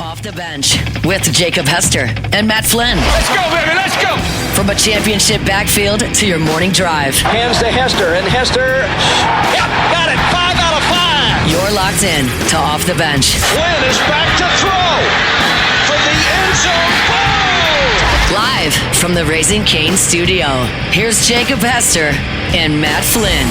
Off the Bench with Jacob Hester and Matt Flynn. Let's go, baby, let's go! From a championship backfield to your morning drive. Hands to Hester, and Hester, yep, got it, 5 out of 5. You're locked in to Off the Bench. Flynn is back to throw from the end zone. Boom! Live from the Raising Cane studio, here's Jacob Hester and Matt Flynn.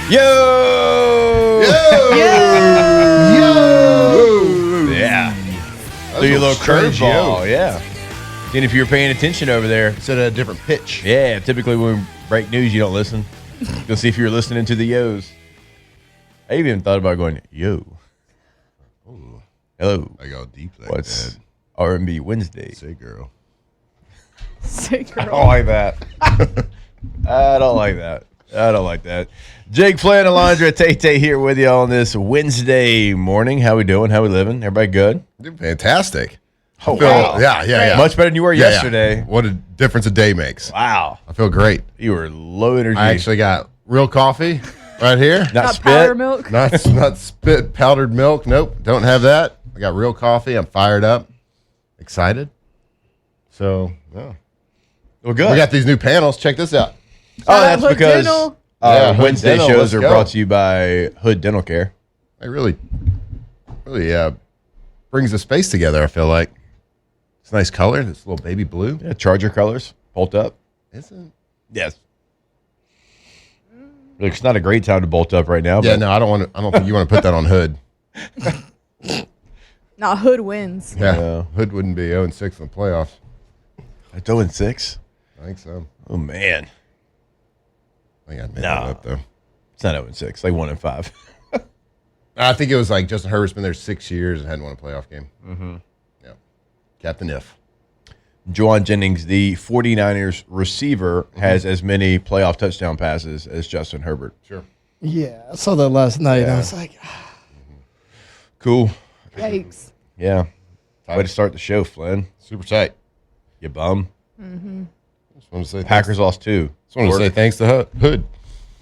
Yo! Yeah. Do your little curveball, yeah. And if you're paying attention over there, It's at a different pitch. yeah, typically when we break news, you don't listen. You'll see if you're listening to the yo's. I even thought about going, yo. Ooh, Hello. I go deep like What's that. R&B Wednesday? Say, girl. I don't like that. I don't like that. I don't like that. Jake Flynn, Alondra Tate here with you on this Wednesday morning. How we doing? How we living? Everybody good? Dude, fantastic. Oh, Wow. Yeah. Much better than you were yesterday. What a difference a day makes. Wow. I feel great. You were low energy. I actually got real coffee right here. not spit. powder milk. Not spit powdered milk. Nope, don't have that. I got real coffee. I'm fired up, excited. So, yeah. Well, good. We got these new panels. Check this out. Oh, that's Hood because Dental. Hood Wednesday Dental, shows let's are go. brought to you by Hood Dental Care. It really brings the space together, I feel like. It's a nice color. This little baby blue. Yeah, Charger colors, bolt up. Isn't Yes. Look, it's not a great time to bolt up right now. Yeah, but no, I don't think you want to put that on Hood. Nah, Hood wins. Yeah. Yeah. Hood wouldn't be 0-6 in the playoffs. It's 0-6. I think so. Oh man, I think I'd make No. that up though. it's not 0-6. Like 1-5. I think it was like Justin Herbert's been there 6 years and hadn't won a playoff game. Mm-hmm. Yeah. Captain If. Juwan Jennings, the 49ers receiver, has as many playoff touchdown passes as Justin Herbert. Sure. Yeah, I saw that last night. Yeah. I was like, Cool. Yikes. Yeah. Way to start the show, Flynn. Super tight. You bum. Just want to say Packers lost 2. Just want to say thanks to Hood.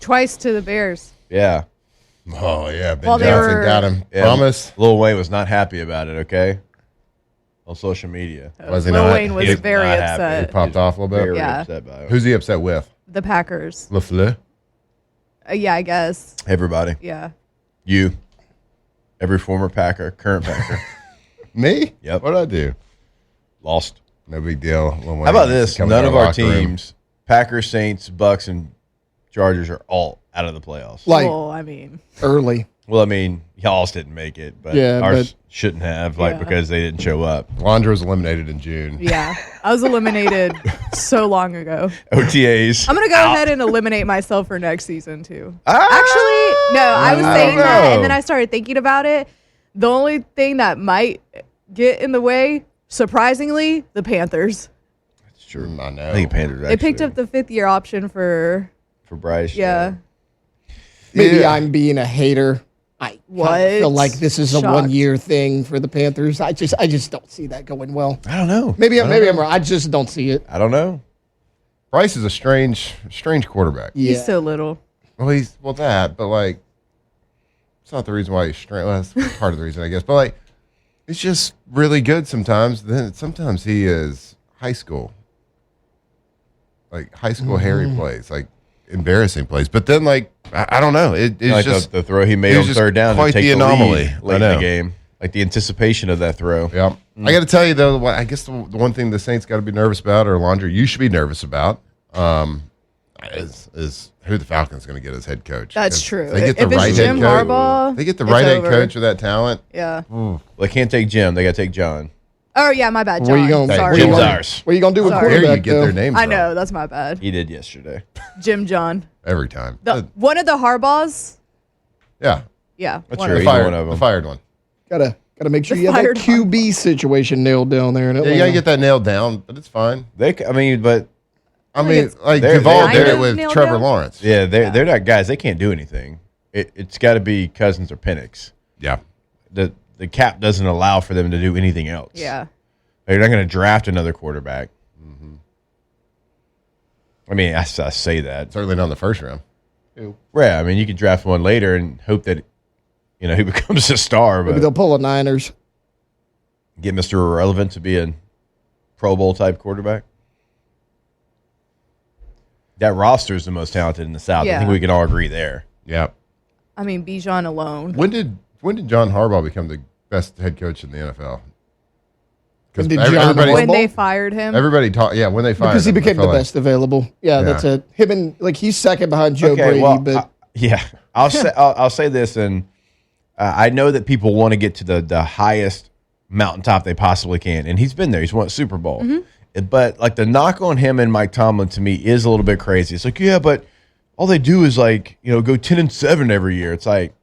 Twice to the Bears. Yeah. Oh yeah, Ben While they Johnson were- got him. Yeah. Promise. Lil Wayne was not happy about it, okay? On social media. Was he Lil not? Wayne was He very not upset. happy. He popped off a little bit. Very Yeah. upset by it. Who's he upset with? The Packers. LaFleur? Yeah, I guess. Everybody. Yeah. You. Every former Packer, current Packer. Me? Yep. What'd I do? Lost. No big deal. Lil Wayne How about used to this? come None to of our locker room. teams, Packers, Saints, Bucks, and Chargers, are all out of the playoffs. like Well, I mean, early. Well, I mean, y'all's didn't make it, but Yeah, ours but- shouldn't have, like, Yeah. because they didn't show up. Londra was eliminated in June. yeah. I was eliminated so long ago. OTAs. I'm going to go ahead and eliminate myself for next season, too. Ah! Actually, no, I was I saying don't that, know. and then I started thinking about it. The only thing that might get in the way, surprisingly, the Panthers. It's true. I know. I think Panthers They picked up the 5th-year option for, for Bryce. yeah. Maybe Yeah. I'm being a hater. I What? feel like this is a Shocked. 1-year thing for the Panthers. I just don't see that going well. I don't know. Maybe I don't I'm know. wrong. I just don't see it. I don't know. Bryce is a strange quarterback. Yeah. He's so little. Well, that, but like, it's not the reason why he's strange. Well, that's part of the reason, I guess. But like, he's just really good sometimes. Then sometimes he is high school, like high school Harry plays, like embarrassing plays. But then like, I don't know. It's Like just the throw he made it on was just third down to quite take the the anomaly. lead I late in know. the game. Like the anticipation of that throw. Yeah. I got to tell you though, I guess the one thing the Saints got to be nervous about, or Laundry, you should be nervous about, is who the Falcons going to get as head coach. That's 'Cause true. They get If the it's right Jim head coach. Harbaugh, They get the it's right head over. coach with that talent. Yeah. Well, they can't take Jim. They got to take John. Oh, yeah, my bad, John. Where you gonna, Sorry. where you Jim's gonna, ours. what you gonna do with Sorry. Where quarterback? you get their names I from know, that's my bad. He did yesterday. Jim John. every time. One of the Harbaughs. Yeah. Yeah. That's one true. of Either The fired, one of them. the fired one. Gotta Got to make sure you have that QB situation nailed down there. In Yeah, Atlanta. you got to get that nailed down, but it's fine. But Like they're Duvall did kind it of with nailed Trevor down. Lawrence. yeah, they're not guys. They can't do anything. It's got to be Cousins or Penix. Yeah. The cap doesn't allow for them to do anything else. Yeah. They're not going to draft another quarterback. I mean, I say that. Certainly not in the first round. Yeah, I mean, you could draft one later and hope that he becomes a star, Maybe but they'll pull a Niners. get Mr. Irrelevant to be a Pro Bowl type quarterback. That roster is the most talented in the South. I Yeah. think we can all agree there. Yeah. I mean, Bijan alone. When did John Harbaugh become the best head coach in the NFL? When did John When Harbaugh? they fired him. Everybody talked. Yeah, when they fired Because he him, I became the felt like- best available. Yeah, that's it. Him and he's second behind Joe Brady, but I'll say this, and I know that people want to get to the highest mountaintop they possibly can, and he's been there. He's won a Super Bowl, but like the knock on him and Mike Tomlin to me is a little bit crazy. It's like, yeah, but all they do is go 10-7 every year. It's like,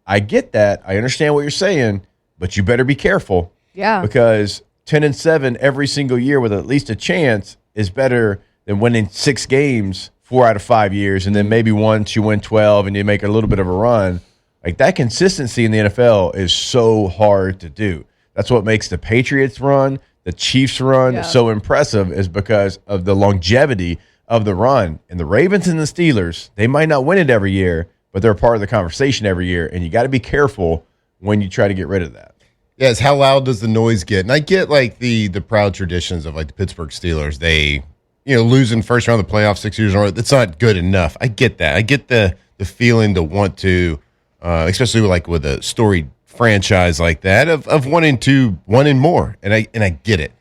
I get that, I understand what you're saying, but you better be careful. Yeah. Because 10-7 every single year with at least a chance is better than winning 6 games 4 out of 5 years, and then maybe once you win 12 and you make a little bit of a run. Like, that consistency in the NFL is so hard to do. That's what makes the Patriots run, the Chiefs run so impressive, is because of the longevity of the run. And the Ravens and the Steelers, they might not win it every year, but they're a part of the conversation every year, and you got to be careful when you try to get rid of that. Yes, how loud does the noise get? And I get like the proud traditions of like the Pittsburgh Steelers. They, losing first round of the playoffs 6 years in a row. It's not good enough. I get that. I get the feeling to want to, especially with a storied franchise like that, of wanting to win more. And I get it.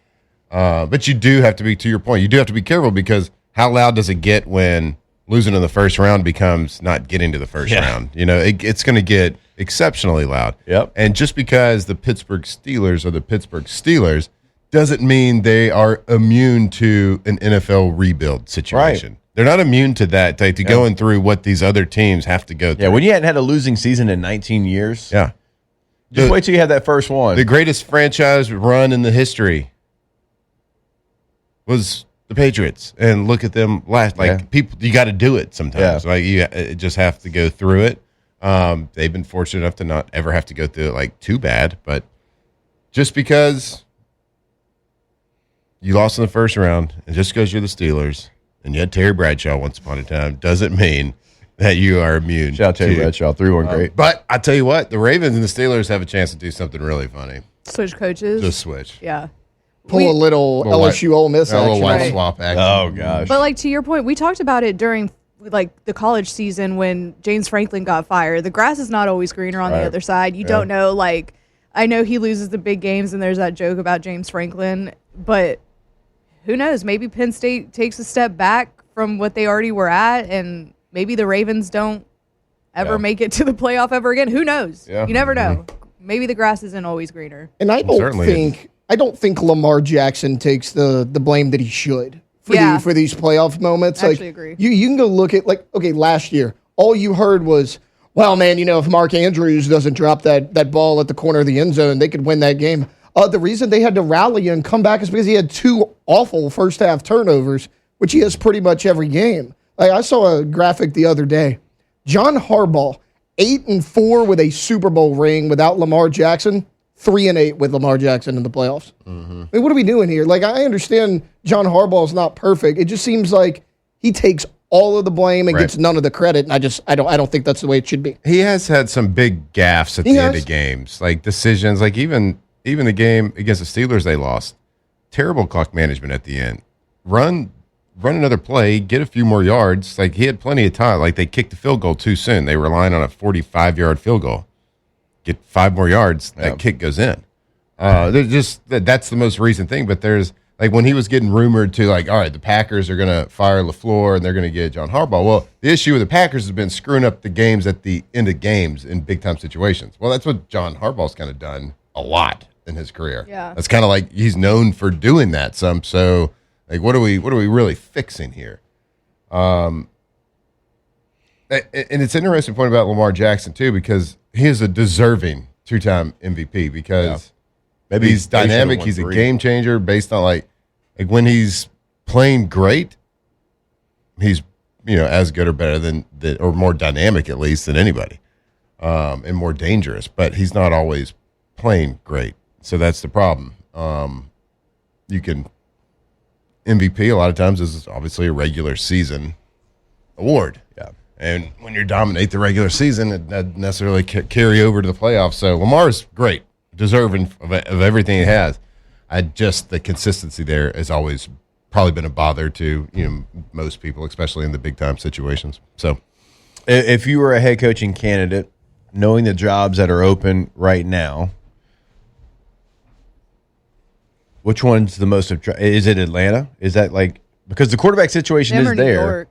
But you do have to be, to your point, you do have to be careful, because how loud does it get when losing in the first round becomes not getting to the first round? It's going to get exceptionally loud. Yep. And just because the Pittsburgh Steelers are the Pittsburgh Steelers doesn't mean they are immune to an NFL rebuild situation. Right. They're not immune to that, to going through what these other teams have to go through. Yeah, when you hadn't had a losing season in 19 years, Yeah. just wait till you have that first one. The greatest franchise run in the history was the Patriots, and look at them last. People, you got to do it sometimes. Yeah. You just have to go through it. They've been fortunate enough to not ever have to go through it too bad, but just because you lost in the first round, and just because you're the Steelers and you had Terry Bradshaw once upon a time, doesn't mean that you are immune. Shout out Terry Bradshaw, 3-1 great. But I tell you what, the Ravens and the Steelers have a chance to do something really funny. Switch coaches. Just switch. Yeah. pull a little LSU Ole Miss A little action. white Right. swap action. Oh, gosh. But to your point, we talked about it during the college season when James Franklin got fired. The grass is not always greener on the other side. You don't know. I know he loses the big games, and there's that joke about James Franklin, but who knows? Maybe Penn State takes a step back from what they already were at, and maybe the Ravens don't ever make it to the playoff ever again. Who knows? Yeah. You never know. Maybe the grass isn't always greener. And I don't think Lamar Jackson takes the blame that he should for these playoff moments. I actually agree. You can go look at last year, all you heard was, well, man, if Mark Andrews doesn't drop that ball at the corner of the end zone, they could win that game. The reason they had to rally and come back is because he had 2 awful first half turnovers, which he has pretty much every game. I saw a graphic the other day. John Harbaugh, 8-4 with a Super Bowl ring without Lamar Jackson, 3-8 with Lamar Jackson in the playoffs. Mm-hmm. What are we doing here? I understand John Harbaugh is not perfect. It just seems like he takes all of the blame and gets none of the credit. And I don't think that's the way it should be. He has had some big gaffes at the end of games, decisions, even the game against the Steelers they lost. Terrible clock management at the end. Run another play, get a few more yards. He had plenty of time. They kicked the field goal too soon. They were relying on a 45-yard field goal. Get 5 more yards, that kick goes in. That's the most recent thing. But there's when he was getting rumored to all right, the Packers are going to fire LaFleur and they're going to get John Harbaugh. Well, the issue with the Packers has been screwing up the games at the end of games in big time situations. Well, that's what John Harbaugh's kind of done a lot in his career. Yeah. That's kind of he's known for doing that some. So what are we really fixing here? And it's an interesting point about Lamar Jackson too, because he is a deserving two-time MVP because maybe he's dynamic. He's a game changer based on like when he's playing great, he's as good or better than or more dynamic at least than anybody, and more dangerous. But he's not always playing great, so that's the problem. You can MVP a lot of times is obviously a regular season award. Yeah. And when you dominate the regular season, it doesn't necessarily carry over to the playoffs. So Lamar's great, deserving of everything he has. The consistency there has always probably been a bother to most people, especially in the big time situations. So, if you were a head coaching candidate, knowing the jobs that are open right now, which one's the most? Is it Atlanta? Is that because the quarterback situation is there? New York.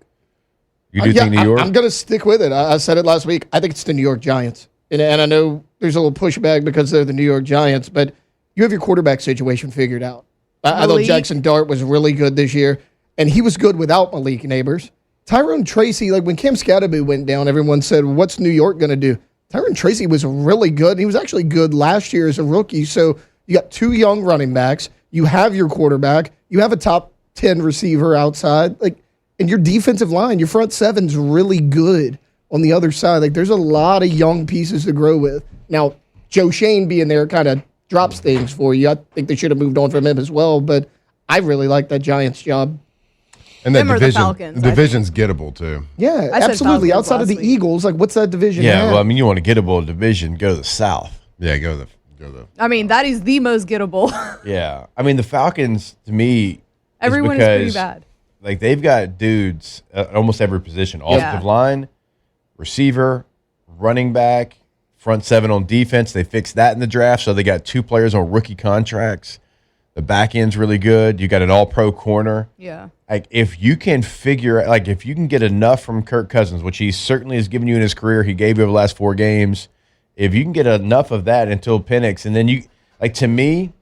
You do think New York? I'm going to stick with it. I said it last week. I think it's the New York Giants. And I know there's a little pushback because they're the New York Giants, but you have your quarterback situation figured out. I thought Jackson Dart was really good this year, and he was good without Malik Neighbors. Tyrone Tracy, when Cam Scatterby went down, everyone said, what's New York going to do? Tyrone Tracy was really good. He was actually good last year as a rookie. So you got two young running backs. You have your quarterback. You have a top 10 receiver outside. And your defensive line, your front seven's really good on the other side. There's a lot of young pieces to grow with. Now, Joe Shane being there kind of drops things for you. I think they should have moved on from him as well, but I really like that Giants job. And that division's gettable too. Yeah, absolutely. Outside of the Eagles, what's that division? Yeah, well, you want a gettable division, go to the South. Yeah, go to the. That is the most gettable. Yeah, the Falcons to me. Everyone is pretty bad. They've got dudes at almost every position: offensive line, receiver, running back, front seven on defense. They fixed that in the draft, so they got 2 players on rookie contracts. The back end's really good. You got an all-pro corner. Yeah. If you can if you can get enough from Kirk Cousins, which he certainly has given you in his career, he gave you over the last 4 games. If you can get enough of that until Penix, and then to me,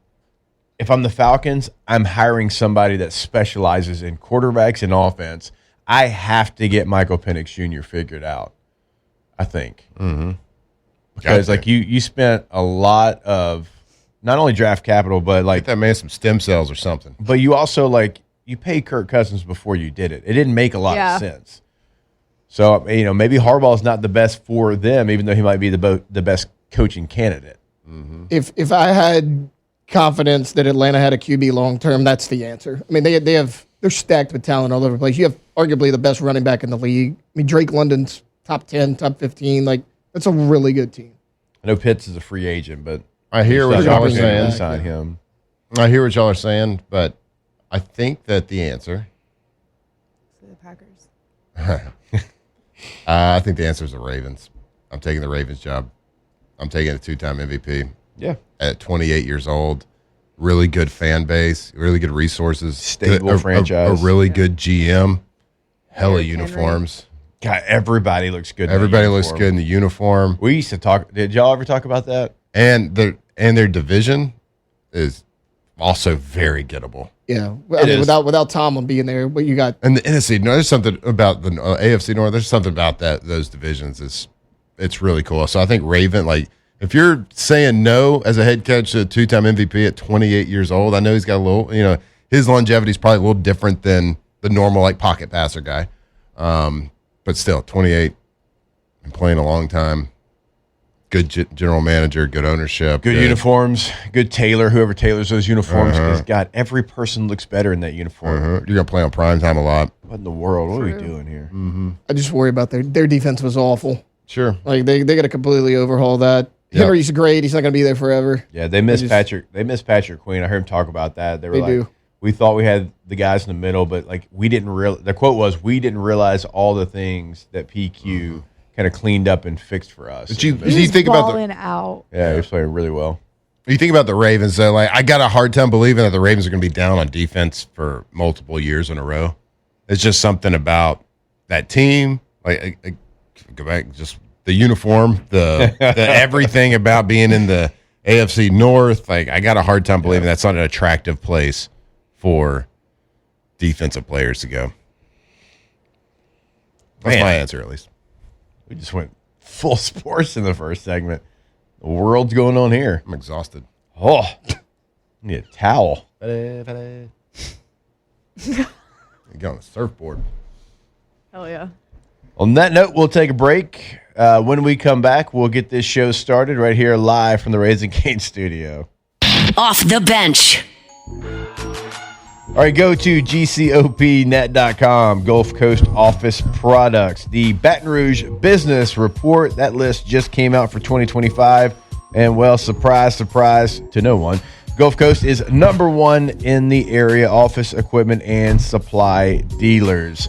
if I'm the Falcons, I'm hiring somebody that specializes in quarterbacks and offense. I have to get Michael Penix Jr. figured out, I think. Mm-hmm. Because you spent a lot of not only draft capital, but get that man some stem cells or something. But you also you paid Kirk Cousins before you did it. It didn't make a lot of sense. So maybe Harbaugh's not the best for them, even though he might be the best coaching candidate. Mm-hmm. If I had confidence that Atlanta had a QB long term, that's the answer. They're stacked with talent all over the place. You have arguably the best running back in the league. Drake London's top 10, top 15. That's a really good team. I know Pitts is a free agent, but I hear what y'all are saying. Sign him. I hear what y'all are saying, but I think that the answer. The Packers. I think the answer is the Ravens. I'm taking the Ravens job. I'm taking a 2-time MVP. Yeah. At 28 years old, really good fan base, really good resources, stable franchise, a really good GM, hella uniforms. God, everybody looks good. Everybody looks good in the uniform. We used to talk. Did y'all ever talk about that? And their division is also very gettable. Yeah, without Tomlin being there, what you got? And the NFC, there's something about the AFC North. There's something about those divisions it's really cool. So I think Raven, if you're saying no as a head coach to a 2-time MVP at 28 years old, I know he's got a little, his longevity is probably a little different than the normal pocket passer guy. But still, 28 and playing a long time. Good general manager, good ownership. Good uniforms, good tailor, whoever tailors those uniforms. Because, God, every person looks better in that uniform. You're going to play on primetime a lot. What in the world? What are we doing here? Mm-hmm. I just worry about their defense was awful. Sure. They got to completely overhaul that. Yep. Henry's great. He's not going to be there forever. Yeah, they miss Patrick. They miss Patrick Queen. I heard him talk about that. They were we thought we had the guys in the middle, but we didn't realize. The quote was, "We didn't realize all the things that PQ kind of cleaned up and fixed for us." But you think about out. Yeah, he's playing really well. You think about the Ravens, though. I got a hard time believing that the Ravens are going to be down on defense for multiple years in a row. It's just something about that team. Go back, just the uniform, the everything about being in the AFC North. I got a hard time believing that's not an attractive place for defensive players to go. That's my answer, at least. We just went full sports in the first segment. The world's going on here. I'm exhausted. Oh, I need a towel. You get on the surfboard. Hell yeah. On that note, we'll take a break. When we come back, we'll get this show started right here live from the Raising Cane studio. Off the bench. All right, go to gcopnet.com, Gulf Coast Office Products. The Baton Rouge Business Report, that list just came out for 2025. And, well, surprise, surprise to no one, Gulf Coast is number one in the area, office equipment and supply dealers.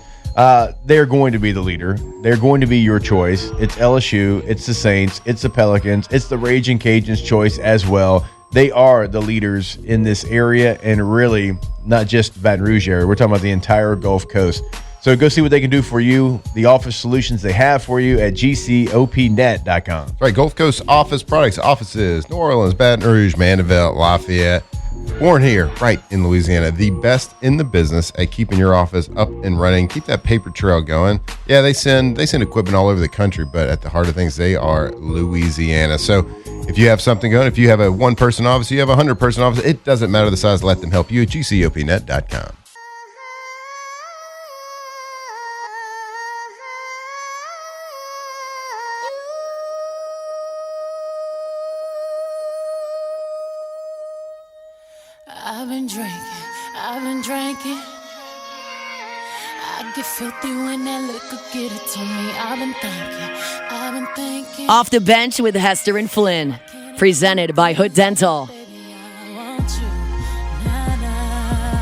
They're going to be the leader. They're going to be your choice. It's LSU, it's the Saints, it's the Pelicans, it's the Raging Cajuns' choice as well. They are the leaders in this area, and really not just the Baton Rouge area. We're talking about the entire Gulf Coast. So go see what they can do for you, the office solutions they have for you at gcopnet.com. That's right, Gulf Coast Office Products, offices, New Orleans, Baton Rouge, Mandeville, Lafayette. Born here, right in Louisiana, the best in the business at keeping your office up and running. Keep that paper trail going. Yeah, they send equipment all over the country, but at the heart of things, they are Louisiana. So if you have something going, if you have a one-person office, you have a 100-person office, it doesn't matter the size. Let them help you at gcopnet.com. I've been drinking. I get filthy when that liquor get it to me. I've been thinking. Off the bench with Hester and Flynn. Presented by Hood Dental. Baby, I want you. Nah, nah.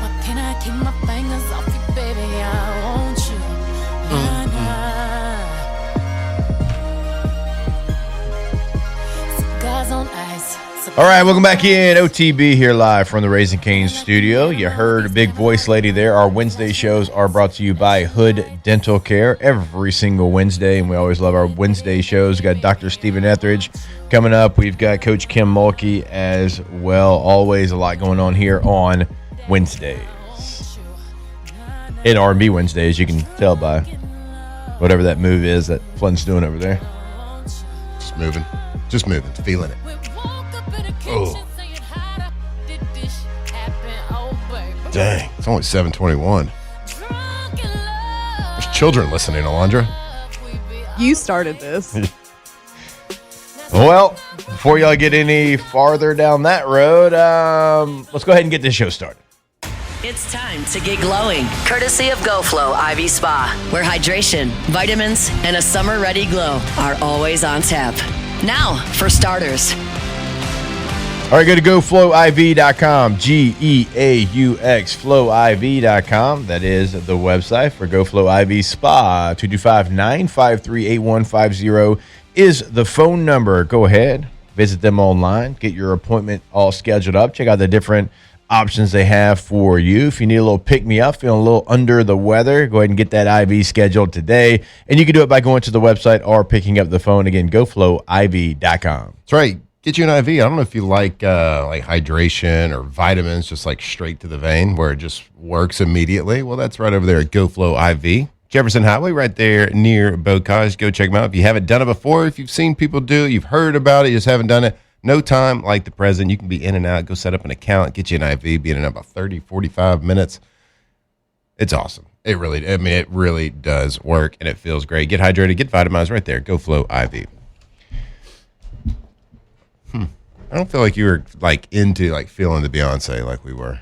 Why can't I keep my fingers off you, baby? I want you. Nah, nah. Cigars on ice. All right, welcome back in. OTB here live from the Raising Canes studio. You heard a big voice lady there. Our Wednesday shows are brought to you by Hood Dental Care every single Wednesday, and we always love our Wednesday shows. We've got Dr. Stephen Etheridge coming up. We've got Coach Kim Mulkey as well. Always a lot going on here on Wednesdays. In R&B Wednesdays, you can tell by whatever that move is that Flynn's doing over there. Just moving, feeling it. Oh. Dang, it's only 7:21. There's children listening, Alondra. You started this. Well, before y'all get any farther down that road, let's go ahead and get this show started. It's time to get glowing, courtesy of GoFlow IV Spa, where hydration, vitamins, and a summer-ready glow are always on tap. Now, for starters. All right, go to GoFlowIV.com, G-E-A-U-X, FlowIV.com. That is the website for GoFlow IV Spa. 225-953-8150 is the phone number. Go ahead, visit them online, get your appointment all scheduled up. Check out the different options they have for you. If you need a little pick-me-up, feeling a little under the weather, go ahead and get that IV scheduled today. And you can do it by going to the website or picking up the phone. Again, GoFlowIV.com. That's right. Get you an IV. I don't know if you like hydration or vitamins, just like straight to the vein where it just works immediately. Well, that's right over there at GoFlow IV. Jefferson Highway, right there near Bocage. Go check them out. If you haven't done it before, if you've seen people do it, you've heard about it, you just haven't done it, no time like the present. You can be in and out. Go set up an account, get you an IV, be in and out about 30, 45 minutes. It's awesome. It really does work, and it feels great. Get hydrated, get vitamins right there. GoFlow IV. I don't feel like you were into feeling the Beyoncé like we were.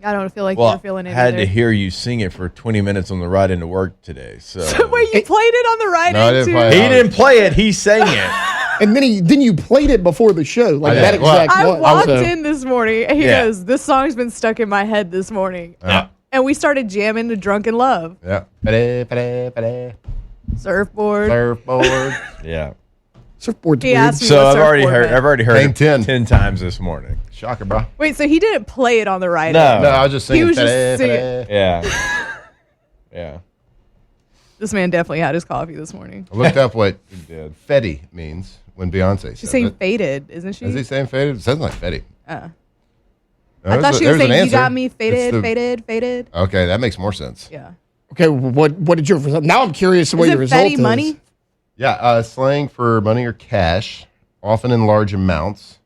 I don't feel like you're feeling it I had either. to hear you sing it for 20 minutes on the ride into work today. So Wait, you played it on the ride No, I didn't into? play it. he didn't play it. He sang it. And then you played it before the show, like that exact I one. walked So- in this morning and he Yeah. goes, "This song's been stuck in my head this morning," Yeah. and we started jamming to "Drunken Love." Yeah. Surfboard. Surfboard. Yeah. Surfboard's He weird. asked me So what I've already surfboard heard meant. it Name 10 times this morning. Shocker, bro. Wait, so he didn't play it on the ride? No. in. No, I was just He singing. was just singing. Yeah. Yeah. This man definitely had his coffee this morning. I looked up what He did. Fetty means when Beyonce She's says saying it. faded, isn't she? Is he saying faded? It sounds like Fetty. I There's thought a- she there's was an saying, "You answer. got me It's faded, the- faded." Okay, that makes more sense. Yeah. Okay, what did your result? Now I'm curious what Is your it result Fetty is. Money? Yeah, slang for money or cash, often in large amounts.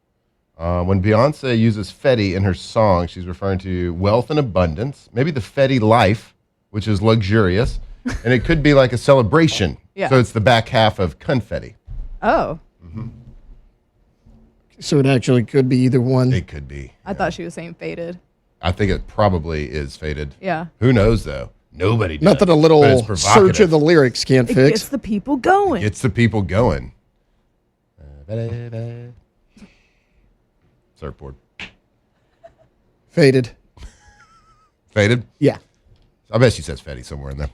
When Beyoncé uses Fetty in her song, she's referring to wealth and abundance, maybe the Fetty life, which is luxurious, and it could be like a celebration. Yeah. So it's the back half of confetti. Oh. So it actually could be either one. It could be. I thought she was saying faded. I think it probably is faded. Yeah. Who knows, though? Nobody knows. Nothing a But it's little search provocative. of the lyrics can't It fix. gets the people going. Gets the people going. Surfboard. Faded. Faded? Yeah. I bet she says Fetty somewhere in there.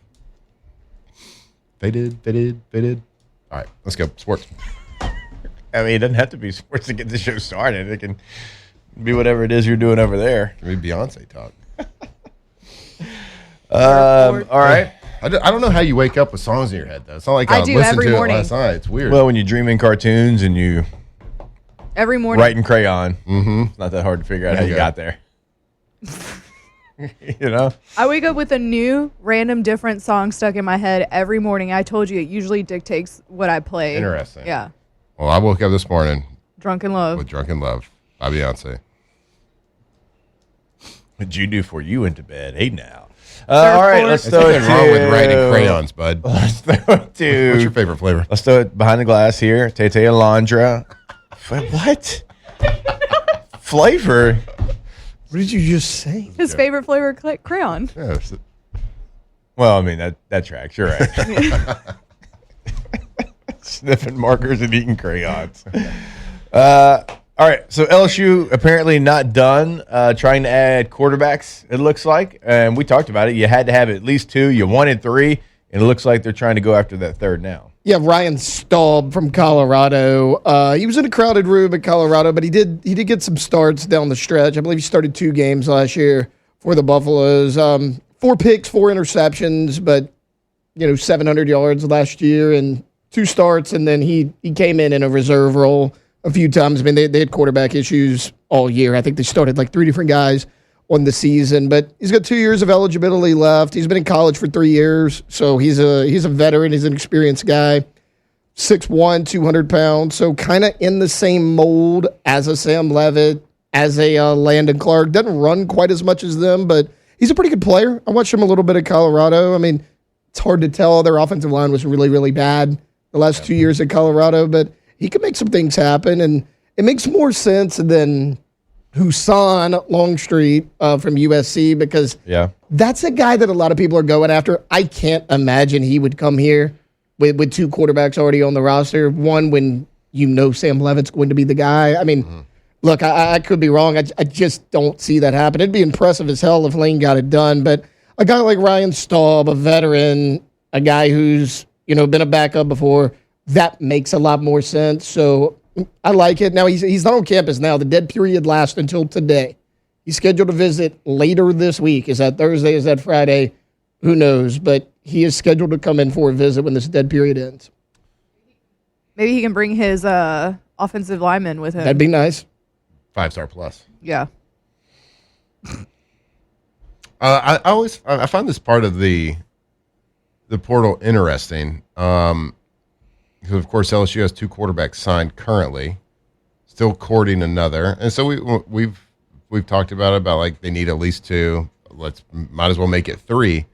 Faded, faded, faded. All right, let's go. Sports. I mean, it doesn't have to be sports to get the show started. It can be whatever it is you're doing over there. Maybe Beyonce talk. All right. I don't know how you wake up with songs in your head, though. It's not like I I do listened every to morning. it last night. It's weird. Well, when you dream in cartoons and you Every morning. write in crayon, it's not that hard to figure out how you got there. You know? I wake up with a new, random, different song stuck in my head every morning. I told you, it usually dictates what I play. Interesting. Yeah. Well, I woke up this morning Drunken Love. with Drunken Love by Beyonce. What'd you do before you went to bed? Hey, now. All right, let's There's throw it nothing wrong with writing to... crayons, bud. Let's throw it to... What's your favorite flavor? Let's throw it behind the glass here. Tay Alondra. What? Flavor? What did you just say? His favorite flavor, crayon. Yeah, it's- Well, I mean, that tracks. You're right. Sniffing markers and eating crayons. All right, so LSU apparently not done trying to add quarterbacks, it looks like. And we talked about it. You had to have at least two. You wanted three, and it looks like they're trying to go after that third now. Yeah, Ryan Staub from Colorado. He was in a crowded room at Colorado, but he did get some starts down the stretch. I believe he started 2 games last year for the Buffaloes. 4 picks, 4 interceptions, but 700 yards last year and 2 starts, and then he came in a reserve role a few times. I mean, they had quarterback issues all year. I think they started like 3 different guys on the season, but he's got 2 years of eligibility left. He's been in college for 3 years, so he's a veteran. He's an experienced guy. 6'1", 200 pounds, so kind of in the same mold as a Sam Levitt, as a Landon Clark. Doesn't run quite as much as them, but he's a pretty good player. I watched him a little bit at Colorado. I mean, it's hard to tell. Their offensive line was really, really bad the last 2 years at Colorado, but he could make some things happen, and it makes more sense than Hussein Longstreet from USC because that's a guy that a lot of people are going after. I can't imagine he would come here with 2 quarterbacks already on the roster. One, when Sam Levitt's going to be the guy. I mean, look, I could be wrong. I just don't see that happen. It'd be impressive as hell if Lane got it done, but a guy like Ryan Staub, a veteran, a guy who's been a backup before, that makes a lot more sense. So I like it. Now he's not on campus now. The dead period lasts until today. He's scheduled to visit later this week. Is that Thursday? Is that Friday? Who knows? But he is scheduled to come in for a visit when this dead period ends. Maybe he can bring his offensive lineman with him. That'd be nice. 5-star plus. Yeah. I find this part of the portal interesting. Because of course LSU has 2 quarterbacks signed currently, still courting another, and so we've talked about like they need at least 2. Might as well make it 3.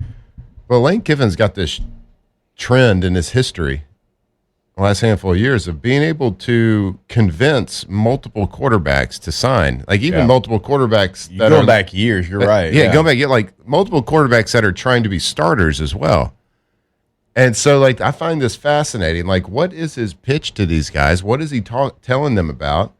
But Lane Kiffin's got this trend in his history, the last handful of years, of being able to convince multiple quarterbacks to sign, like even multiple quarterbacks that going back years. You're right. Yeah, going back, like multiple quarterbacks that are trying to be starters as well. And so, like, I find this fascinating. Like, what is his pitch to these guys? What is he telling them about?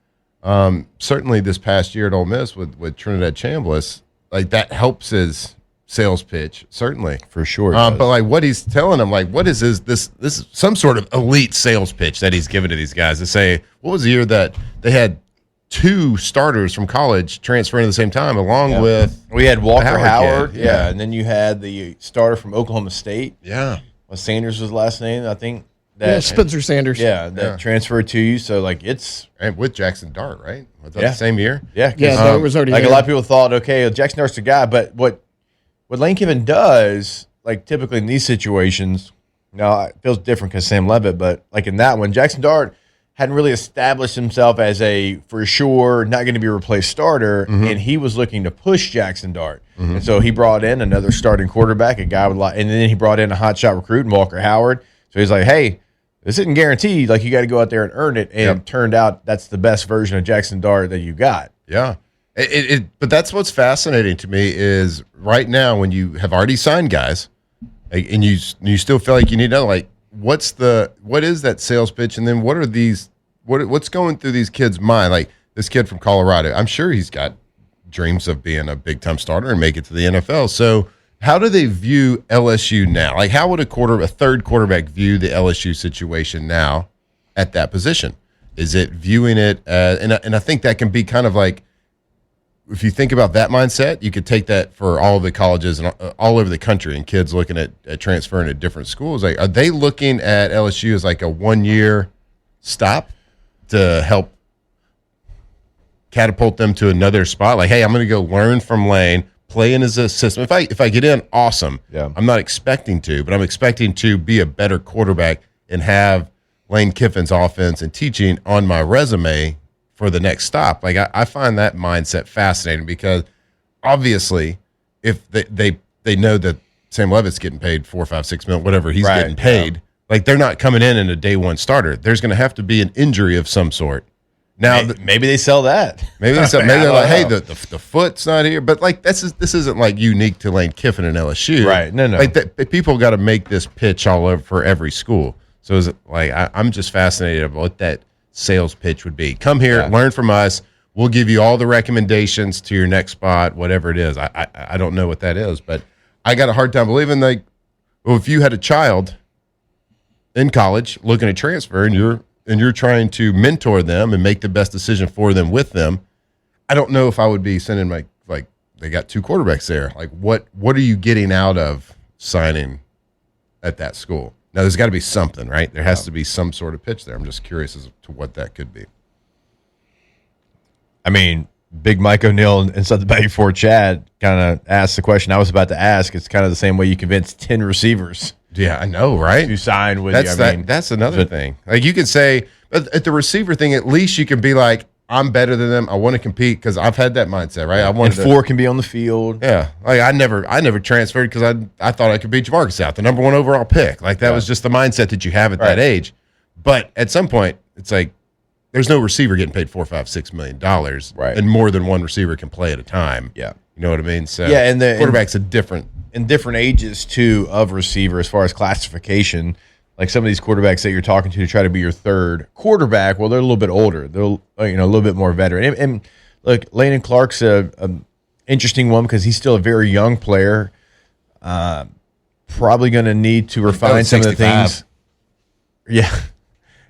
Certainly this past year at Ole Miss with Trinidad Chambliss, like, that helps his sales pitch, certainly. For sure. But, like, what he's telling them, like, what is this is some sort of elite sales pitch that he's giving to these guys to say, what was the year that they had 2 starters from college transferring at the same time, along with we had Walker Howard. Yeah, and then you had the starter from Oklahoma State. Yeah. Sanders was last name, I think. Spencer Sanders. Yeah, that transferred to you. So, like, it's... And with Jackson Dart, right? Was that the same year? Yeah. Dart was already like, there. a lot of people thought, okay, Jackson Dart's the guy. But what Lane Kiffin does, like, typically in these situations, No, it feels different because Sam Levitt, but like in that one, Jackson Dart hadn't really established himself as a for sure not going to be a replaced starter, and he was looking to push Jackson Dart, and so he brought in another starting quarterback, a guy with and then he brought in a hotshot recruit, Walker Howard. So he's like, hey, this isn't guaranteed. Like you got to go out there and earn it, and it turned out that's the best version of Jackson Dart that you got. Yeah. But that's what's fascinating to me is right now when you have already signed guys, and you still feel like you need to know, like, what is that sales pitch, and then what's going through these kids' mind? Like this kid from Colorado, I'm sure he's got dreams of being a big time starter and make it to the NFL. So how do they view LSU now? Like how would a third quarterback view the LSU situation now at that position? Is it viewing it as, and I think that can be kind of like, if you think about that mindset, you could take that for all of the colleges and all over the country and kids looking at transferring to different schools. Like, are they looking at LSU as like a 1-year stop to help catapult them to another spot? Like, hey, I'm going to go learn from Lane, play in his system. If I get in, awesome. Yeah. I'm not expecting to, but I'm expecting to be a better quarterback and have Lane Kiffin's offense and teaching on my resume for the next stop. Like I find that mindset fascinating because obviously if they know that Sam Levitt's getting paid $4, $5, $6 million, whatever he's getting paid, like they're not coming in a day one starter. There's going to have to be an injury of some sort. Now maybe they sell that. Maybe they sell. Maybe they're like, hey, the foot's not here. But like this isn't like unique to Lane Kiffin and LSU, right? No. Like people got to make this pitch all over for every school. So is it like I'm just fascinated about what that sales pitch would be. Come here, learn from us. We'll give you all the recommendations to your next spot, whatever it is. I don't know what that is, but I got a hard time believing like, well, if you had a child in college looking to transfer and you're trying to mentor them and make the best decision for them with them, I don't know if I would be sending like they got 2 quarterbacks there. Like what are you getting out of signing at that school? Now, there's got to be something, right? There has to be some sort of pitch there. I'm just curious as to what that could be. I mean, Big Mike O'Neill and Something About You for Chad kind of asked the question I was about to ask. It's kind of the same way you convince 10 receivers. Yeah, I know, right? To sign with you. That's another thing. Like you can say, at the receiver thing, at least you can be like, I'm better than them. I want to compete because I've had that mindset, right? And 4 can be on the field. Yeah, like I never transferred because I thought I could beat Jamarcus out, the number 1 overall pick. Like that was just the mindset that you have at that age. But at some point, it's like there's no receiver getting paid $4, $5, $6 million, and more than one receiver can play at a time. Yeah, you know what I mean. So and the quarterback's different ages too of receiver as far as classification. Like some of these quarterbacks that you're talking to try to be your third quarterback, well, they're a little bit older. They're a little bit more veteran. And look, Landon Clark's a interesting one because he's still a very young player. Probably going to need to refine some of the things. Yeah,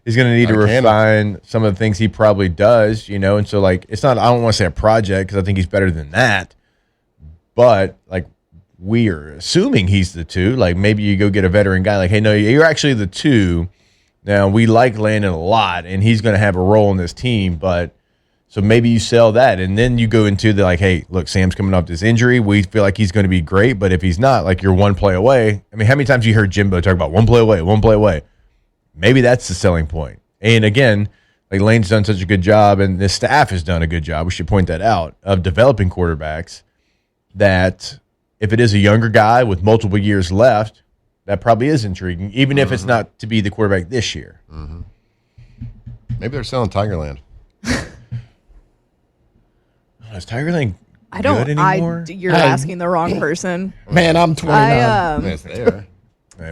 he's going to need to refine some of the things he probably does. And so like it's not. I don't want to say a project because I think he's better than that. But like, we are assuming he's the 2. Like maybe you go get a veteran guy. Like, hey, no, you're actually the 2. Now we like Landon a lot, and he's going to have a role in this team. But so maybe you sell that, and then you go into the like, hey, look, Sam's coming off this injury. We feel like he's going to be great, but if he's not, like you're 1 play away. I mean, how many times you heard Jimbo talk about 1 play away, 1 play away? Maybe that's the selling point. And again, like Lane's done such a good job, and the staff has done a good job. We should point that out of developing quarterbacks that. If it is a younger guy with multiple years left, that probably is intriguing, even if it's not to be the quarterback this year. Mm-hmm. Maybe they're selling Tigerland. Is Tigerland good anymore? You're asking the wrong person. Man, I'm 29.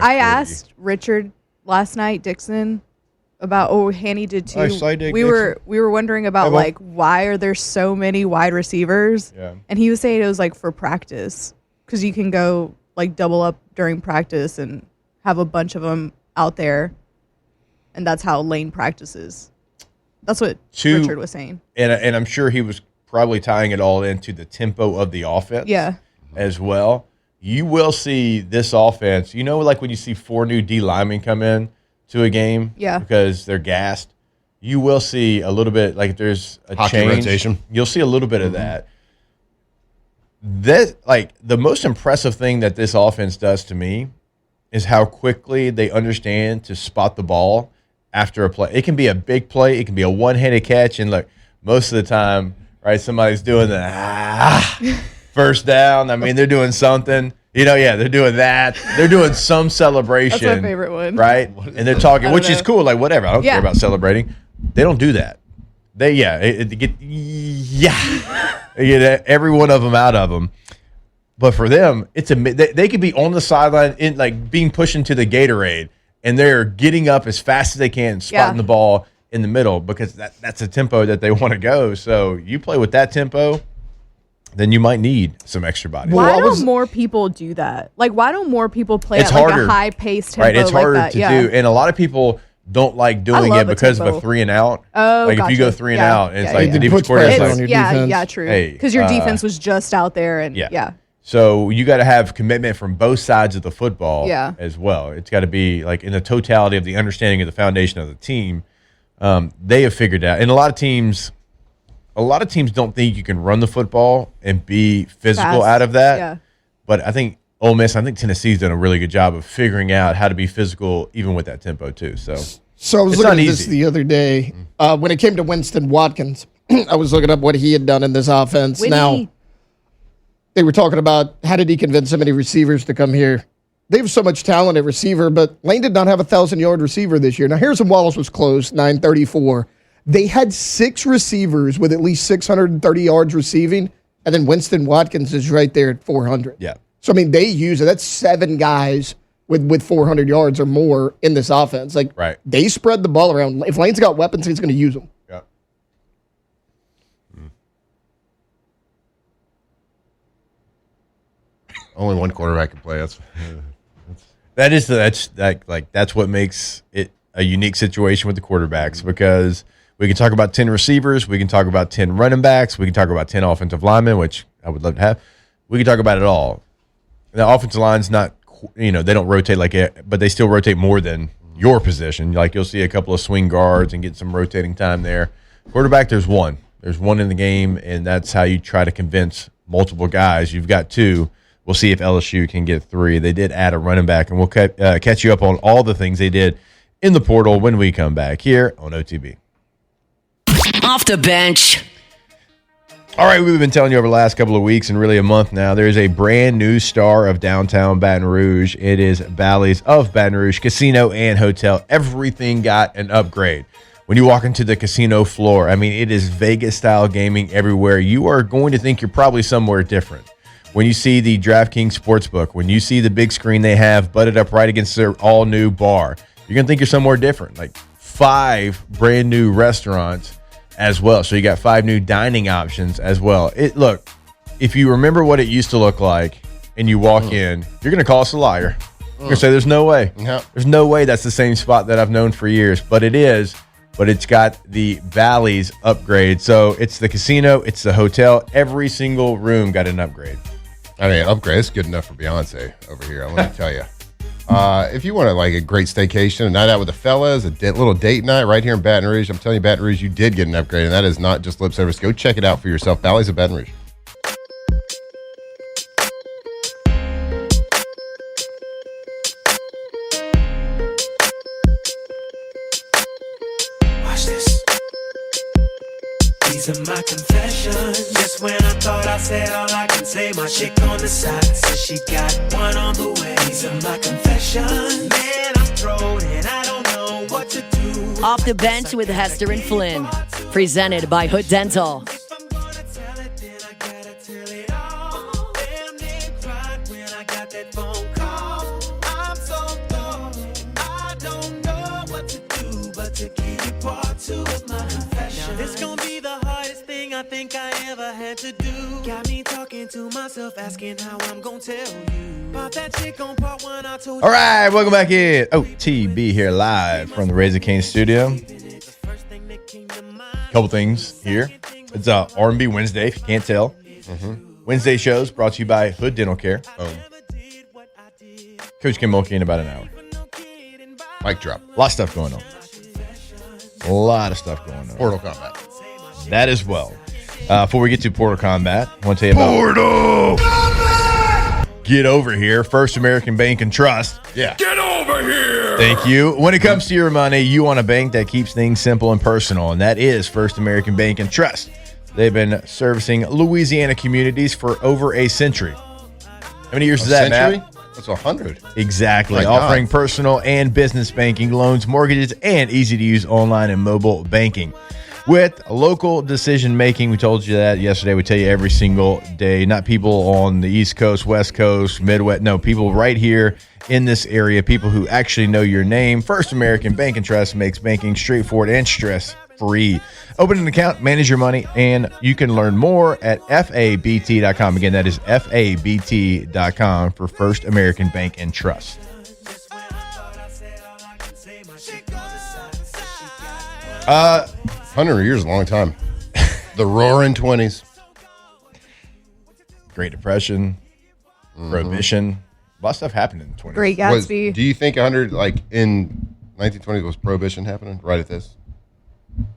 I asked Richard last night, Dixon, about Hanny did too. We were wondering about like why are there so many wide receivers? Yeah. And he was saying it was like for practice. Because you can go like double up during practice and have a bunch of them out there, and that's how Lane practices. That's what Richard was saying. And I'm sure he was probably tying it all into the tempo of the offense. As well. You will see this offense. Like when you see 4 new D linemen come in to a game, because they're gassed. You will see a little bit like there's a hockey change. Rotation. You'll see a little bit of that. That like the most impressive thing that this offense does to me is how quickly they understand to spot the ball after a play. It can be a big play. It can be a one-handed catch. And look, most of the time, right, somebody's doing the first down. I mean, they're doing something. They're doing that. They're doing some celebration. That's my favorite one. Right? And they're talking, which is cool. Like, whatever. I don't care about celebrating. They don't do that. They get every one of them out of them. But for them, they could be on the sideline in like being pushed into the Gatorade, and they're getting up as fast as they can, spotting the ball in the middle because that's a tempo that they want to go. So you play with that tempo, then you might need some extra body. Why don't more people do that? Like, why don't more people play at like a high-paced tempo? Right, it's harder to do, and a lot lot of people don't like doing it because of a 3 and out. Oh, like if you go 3 and out, it's like the defense coordinator is like, true. Because your defense was just out there, and So you got to have commitment from both sides of the football as well. It's got to be like in the totality of the understanding of the foundation of the team. They have figured out, and a lot of teams don't think you can run the football and be physical out of that. Yeah. But I think Ole Miss, Tennessee's done a really good job of figuring out how to be physical even with that tempo too. So I was looking at this the other day when it came to Winston Watkins. I was looking up what he had done in this offense. Now, they were talking about how did he convince so many receivers to come here. They have so much talent at receiver, but Lane did not have a 1,000-yard receiver this year. Now, Harrison Wallace was close, 934. They had 6 receivers with at least 630 yards receiving, and then Winston Watkins is right there at 400. Yeah. So, I mean, they use it. That's 7 guys with 400 yards or more in this offense. Like, they spread the ball around. If Lane's got weapons, he's going to use them. Yeah. Only one quarterback can play. That's what makes it a unique situation with the quarterbacks because we can talk about 10 receivers, we can talk about 10 running backs, we can talk about 10 offensive linemen, which I would love to have. We can talk about it all. The offensive line's not, they don't rotate like it, but they still rotate more than your position. Like you'll see a couple of swing guards and get some rotating time there. Quarterback, there's one. There's one in the game, and that's how you try to convince multiple guys. You've got 2. We'll see if LSU can get 3. They did add a running back, and we'll catch you up on all the things they did in the portal when we come back here on OTB. Off the bench. All right, we've been telling you over the last couple of weeks and really a month now, there's a brand new star of downtown Baton Rouge. It is Bally's of Baton Rouge Casino and Hotel. Everything got an upgrade. When you walk into the casino floor, I mean, it is Vegas-style gaming everywhere. You are going to think you're probably somewhere different. When you see the DraftKings Sportsbook, when you see the big screen they have butted up right against their all-new bar, you're going to think you're somewhere different. Like 5 brand new restaurants as well. So you got 5 new dining options as well. Look, if you remember what it used to look like and you walk in, you're going to call us a liar. You're going to say there's no way. There's no way that's the same spot that I've known for years. But it is. But it's got the Bally's upgrade. So it's the casino, it's the hotel. Every single room got an upgrade. I mean, upgrade is good enough for Beyonce over here. Let me tell you. If you want a great staycation, a night out with the fellas, a little date night right here in Baton Rouge, I'm telling you, Baton Rouge, you did get an upgrade, and that is not just lip service. Go check it out for yourself. Bally's of Baton Rouge. Watch this. These are my confessions. Just when I thought I said all I can say, my chick on the side says she got one on the way. These are my confessions. Man, I'm thrown and I don't know what to do. Off the bench with Hester and Flynn. Presented by Hood Dental. If I'm gonna tell it, then I gotta tell it all. Damn, they cried when I got that phone call. I'm so thrown. I don't know what to do but to give you part 2 of my confession. Now this gonna be the hardest thing I think I ever had to do. Got me talking to myself, asking how I'm gonna tell you about that chick on part 1 I told you. All right, welcome back in. OTB here live from the Raising Cane studio. Couple things here. It's R&B Wednesday, if you can't tell. Wednesday shows brought to you by Hood Dental Care. Coach Kim Mulkey in about an hour. Mic drop. A lot of stuff going on. A lot of stuff going on. Portal Combat. That as well. Before we get to Portal Combat, I want to tell you about Get over here. First American Bank and Trust. Yeah. Get over here! Thank you. When it comes to your money, you want a bank that keeps things simple and personal, and that is First American Bank and Trust. They've been servicing Louisiana communities for over a century. How many years is that, Matt? That's 100. Exactly. My Offering God. personal and business banking, loans, mortgages, and easy-to-use online and mobile banking. With local decision-making, we told you that yesterday. We tell you every single day. Not people on the East Coast, West Coast, Midwest. No, people right here in this area. People who actually know your name. First American Bank and Trust makes banking straightforward and stress-free. Open an account, manage your money, and you can learn more at FABT.com. Again, that is FABT.com for First American Bank and Trust. 100 years is a long time. The roaring 20s. Great Depression, Prohibition. A lot of stuff happened in the 20s. Great Gatsby. Do you think 100, like in 1920s, was Prohibition happening right at this?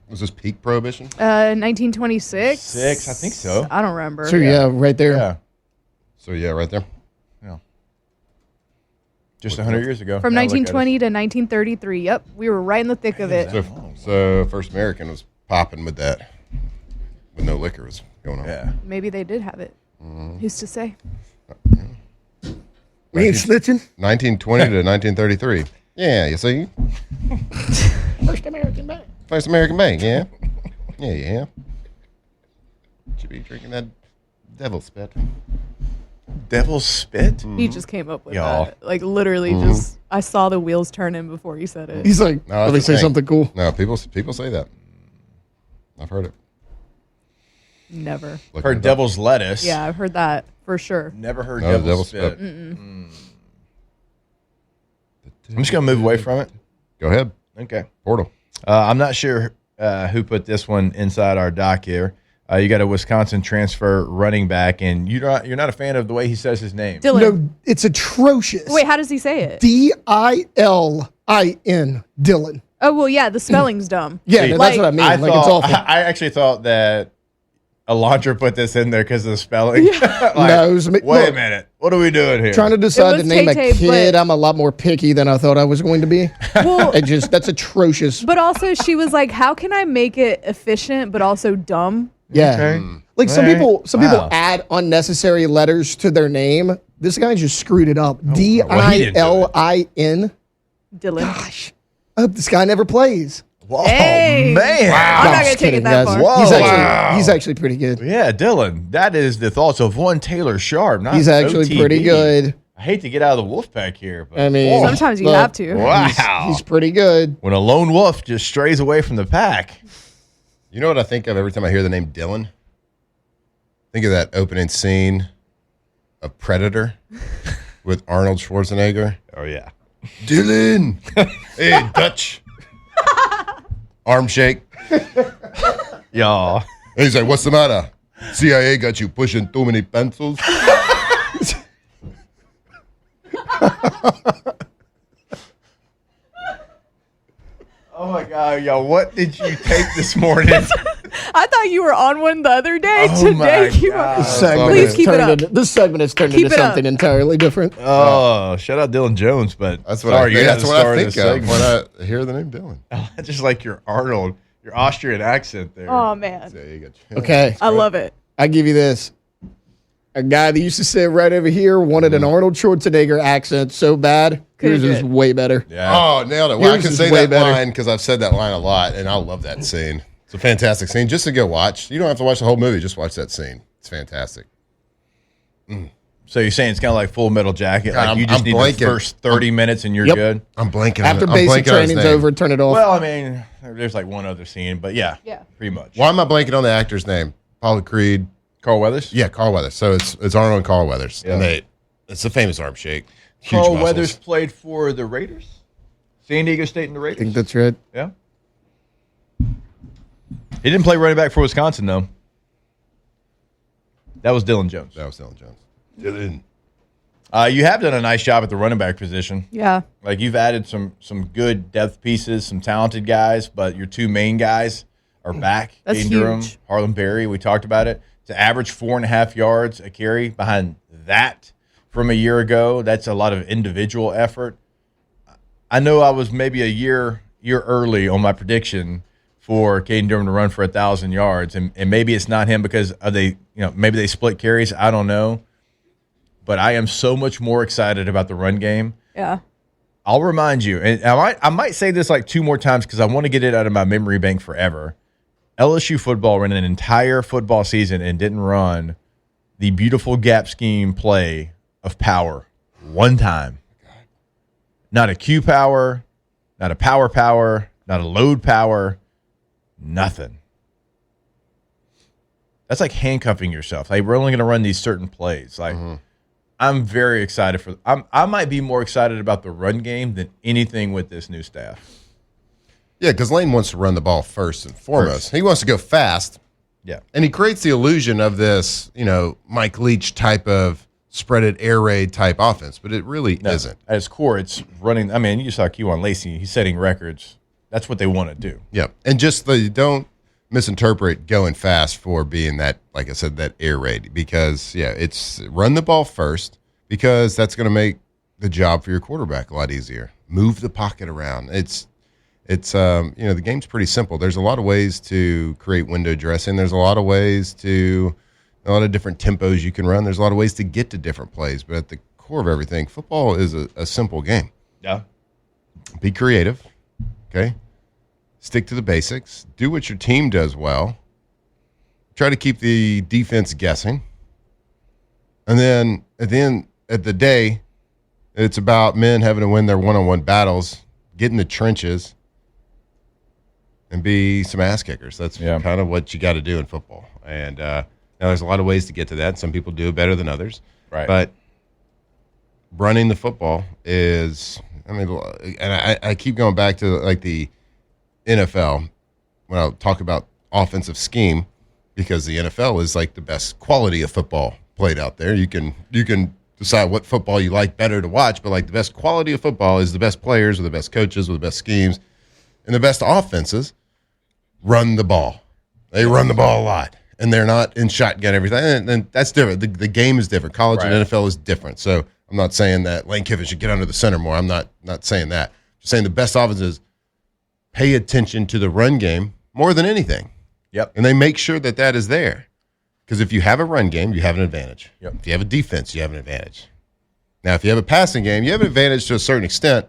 Was this peak Prohibition? 1926. I think so. I don't remember. So yeah, right there. Yeah. So, yeah, right there. Yeah. Just 100 years ago. From Now look at 1920 to 1933. Yep, we were right in the thick of it. So First American was popping with that. With no liquor was going on. us. Yeah. Maybe they did have it. Who's to say? We ain't snitching. 1920 to 1933. Yeah, you see? First American Bank. First American Bank, yeah. Yeah. Should be drinking that devil spit. Devil's Spit? He just came up with Y'all. that. Like literally just I saw the wheels turning before he said it. He's like, No, let me that's say the thing. something cool. No, people say that. I've heard it. Never. Look Heard it up. Devil's Lettuce. Yeah, I've heard that for sure. Never heard No, Devil's Devil's Spit. I'm just going to move away from it. Go ahead. Okay. Portal. I'm not sure who put this one inside our doc here. You got a Wisconsin transfer running back, and you're not a fan of the way he says his name. Dylan. No, it's atrocious. Wait, how does he say it? Dilin. Dylan. Oh well, yeah, the spelling's dumb. Yeah, See, no, like- that's what I mean. I Like it's awful. actually thought that Alondra put this in there because of the spelling. Like, No, it was me- wait a look. minute. What are we doing here? Trying to decide was to name Tay-Tay, a kid, but- I'm a lot more picky than I thought I was going to be. Well, That's atrocious. but also she was like, "How can I make it efficient but also dumb?" Yeah. Okay. Like some All right. people Wow. add unnecessary letters to their name. This guy just screwed it up. well, he didn't do it. Dilin. Dylan. Gosh. I hope this guy never plays. Whoa, Hey. man. I'm not I'm gonna just take kidding, it that guys. far. Whoa. He's actually pretty good. Yeah, Dylan. That is the thoughts of one Taylor Sharp. Not He's actually OTB. pretty good. I hate to get out of the wolf pack here, but I mean, whoa. Sometimes you look, have to. Wow. He's pretty good. When a lone wolf just strays away from the pack. You know what I think of every time I hear the name Dylan? Think of that opening scene of Predator with Arnold Schwarzenegger. Oh, yeah. Dylan! Hey, Dutch. Arm shake. Y'all. And he's like, what's the matter? CIA got you pushing too many pencils? Oh, my God. Y'all, what did you take this morning? I thought you were on one the other day. Oh, my Today you God. are. Segment Please has keep it turned up. This segment has turned Keep into it up. something entirely different. Oh, shout out Dylan Jones, but That's what sorry, I you think. had That's to what start I this think of segment. when I hear the name Dylan. Just like your Arnold, your Austrian accent there. Oh man, CIA got you. Okay. I love it. I give you this. A guy that used to sit right over here wanted an Arnold Schwarzenegger accent so bad. Couldn't Yours do is it. way better. Yeah. Oh, nailed it. Well, I Yours can is say way that better. line because I've said that line a lot, and I love that scene. It's a fantastic scene. Just to go watch. You don't have to watch the whole movie. Just watch that scene. It's fantastic. So you're saying it's kind of like Full Metal Jacket? God, Like you I'm just need blanking. the first 30 minutes and you're Yep. good? I'm blanking. After I'm basic blanking on his training's name. over, turn it off. Well, I mean, there's like one other scene, but yeah, pretty much. Why am I blanking on the actor's name? Apollo Creed. Carl Weathers? Yeah, Carl Weathers. So it's Arnold and Carl Weathers, Yeah. and it's a famous arm shake. Huge Carl muscles. Weathers played for the Raiders? San Diego State and the I Raiders? think that's right. Yeah. He didn't play running back for Wisconsin, though. That was Dylan Jones. That was Dylan Jones. Dylan. You have done a nice job at the running back position. Yeah. Like you've added some good depth pieces, some talented guys, but your two main guys are back. That's Caden Durham, huge. Harlem Berry. We talked about it. To average 4.5 yards a carry behind that from a year ago. That's a lot of individual effort. I know I was maybe a year early on my prediction for Caden Durham to run for 1,000 yards, and maybe it's not him because maybe they split carries. I don't know, but I am so much more excited about the run game. Yeah. I'll remind you, and I might say this like 2 more times because I want to get it out of my memory bank forever. LSU football ran an entire football season and didn't run the beautiful gap scheme play of power one time. Not a Q power, not a power, not a load power, nothing. That's like handcuffing yourself. Like, we're only going to run these certain plays. Like, I'm very excited for. I might be more excited about the run game than anything with this new staff. Yeah, because Lane wants to run the ball first and foremost. He wants to go fast. Yeah, and he creates the illusion of this, Mike Leach type of spreaded air raid type offense, but it really isn't. At its core, it's running. I mean, you saw Q1 Lacey. He's setting records. That's what they want to do. Yeah, and just don't misinterpret going fast for being that, like I said, that air raid, because it's run the ball first, because that's going to make the job for your quarterback a lot easier. Move the pocket around. It's the game's pretty simple. There's a lot of ways to create window dressing. There's a lot of different tempos you can run. There's a lot of ways to get to different plays, but at the core of everything, football is a simple game. Yeah. Be creative. Okay. Stick to the basics. Do what your team does well. Try to keep the defense guessing. And then at the end of the day, it's about men having to win their one-on-one battles, get in the trenches, and be some ass kickers. That's kind of what you got to do in football. And now there's a lot of ways to get to that. Some people do it better than others. Right. But running the football is, and I keep going back to like the NFL when I talk about offensive scheme, because the NFL is like the best quality of football played out there. You can decide what football you like better to watch, but like the best quality of football is the best players with the best coaches with the best schemes, and the best offenses run the ball. They run the ball a lot, and they're not in shotgun everything. And that's different. The game is different. College and NFL is different. So I'm not saying that Lane Kiffin should get under the center more. I'm not saying that. I'm just saying the best offenses pay attention to the run game more than anything. Yep. And they make sure that is there. Because if you have a run game, you have an advantage. Yep. If you have a defense, you have an advantage. Now, if you have a passing game, you have an advantage to a certain extent,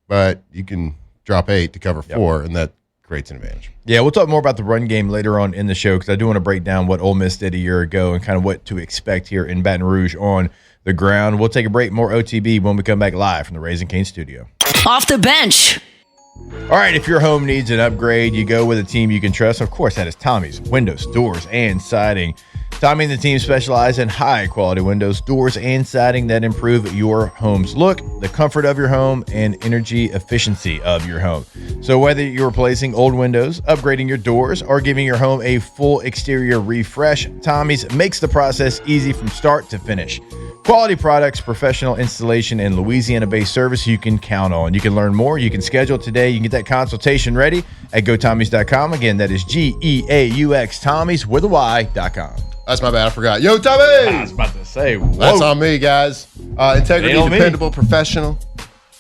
but you can drop 8 to cover 4, and that creates an advantage. Yeah, we'll talk more about the run game later on in the show, because I do want to break down what Ole Miss did a year ago and kind of what to expect here in Baton Rouge on the ground. We'll take a break, more OTB when we come back live from the Raising Cane studio. Off the bench. All right, if your home needs an upgrade, you go with a team you can trust. Of course, that is Tommy's Windows, Doors, and Siding. Tommy and the team specialize in high-quality windows, doors, and siding that improve your home's look, the comfort of your home, and energy efficiency of your home. So whether you're replacing old windows, upgrading your doors, or giving your home a full exterior refresh, Tommy's makes the process easy from start to finish. Quality products, professional installation, and Louisiana-based service you can count on. You can learn more. You can schedule today. You can get that consultation ready at GoTommys.com. Again, that is GEAUX Tommys with a Y.com. That's my bad. I forgot. Yo, Tommy! I was about to say, whoa. That's on me, guys. Integrity, Ain't on me. dependable, professional,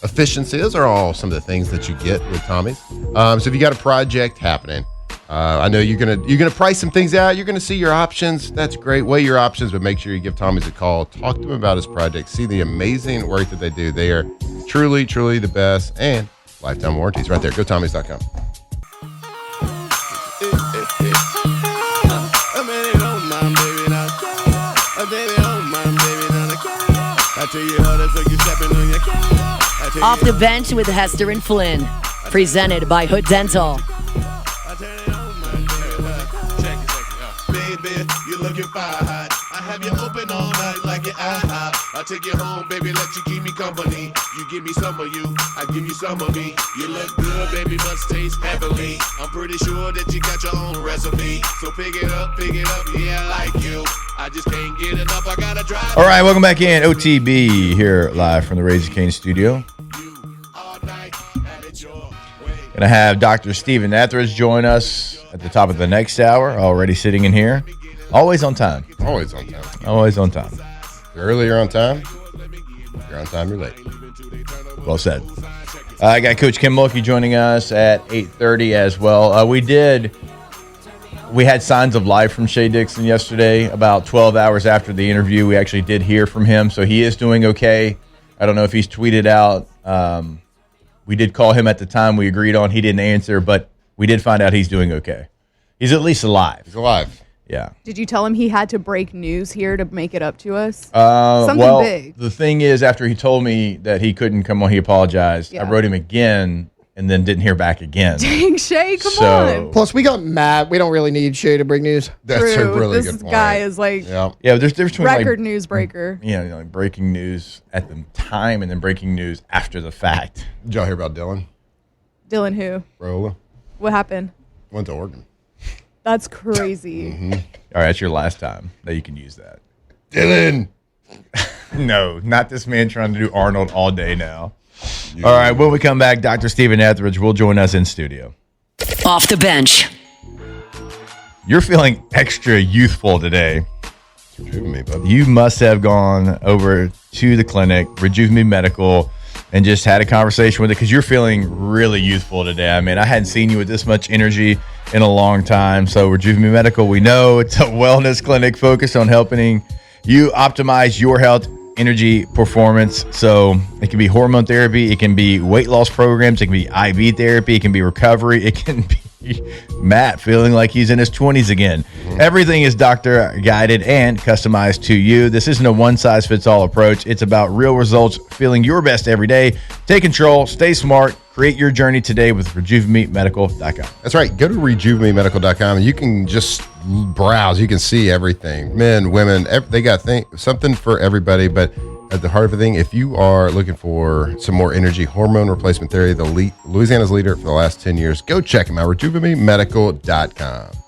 efficiency. Those are all some of the things that you get with Tommy's. So if you got a project happening, I know you're gonna price some things out. You're gonna see your options. That's great. Weigh your options, but make sure you give Tommy's a call. Talk to him about his project. See the amazing work that they do. They are truly, truly the best, and lifetime warranties right there. GoTommys.com. Off the bench with Hester and Flynn. Presented by Hood Dental. Baby, you're looking fine. I have you open all night like an IHOP. I'll take you home, baby, let you keep me company. You give me some of you, I give you some of me. You look good, baby, must taste heavenly. I'm pretty sure that you got your own recipe. So pick it up, yeah, I like you. I just can't get enough, I gotta drive. All right, welcome back in. OTB here live from the Raising Cane studio. Gonna have Dr. Stephen Etheridge join us at the top of the next hour, already sitting in here. Always on time. Always on time. Always on time. You're early, you're on time. You're on time, you're late. Well said. I got Coach Kim Mulkey joining us at 8:30 as well. We had signs of life from Shea Dixon yesterday. About 12 hours after the interview, we actually did hear from him, so he is doing okay. I don't know if he's tweeted out. We did call him at the time we agreed on. He didn't answer, but we did find out he's doing okay. He's at least alive. He's alive. Yeah. Did you tell him he had to break news here to make it up to us? Something big. The thing is, after he told me that he couldn't come on, he apologized. Yeah. I wrote him again and then didn't hear back again. Dang, Shay, come on. Plus, we got Matt. We don't really need Shay to break news. That's True. a really this good point. guy is like Yeah, there's a difference between record news breaker. like breaking news at the time and then breaking news after the fact. Did y'all hear about Dylan? Dylan who? Raiola? What happened? Went to Oregon. That's crazy. All right, that's your last time that you can use that. Dylan! No, not this man trying to do Arnold all day now. All right, when we come back, Dr. Stephen Etheridge will join us in studio. Off the bench. You're feeling extra youthful today. Rejuve me, bud. You must have gone over to the clinic, Rejuve Me Medical, and just had a conversation with it because you're feeling really youthful today. I mean, I hadn't seen you with this much energy in a long time. So Rejuve Me Medical, we know it's a wellness clinic focused on helping you optimize your health, energy, performance. So it can be hormone therapy, it can be weight loss programs, it can be IV therapy, it can be recovery, it can be Matt feeling like he's in his 20s again. Everything is doctor guided and customized to you. This isn't a one size fits all approach. It's about real results, feeling your best every day. Take control, stay smart, create your journey today with RejuveMeMedical.com. That's right. Go to RejuveMeMedical.com and you can just browse. You can see everything. Men, women, they got something for everybody. But at the heart of everything, if you are looking for some more energy, hormone replacement therapy, Louisiana's leader for the last 10 years, go check them out. RejuveMeMedical.com.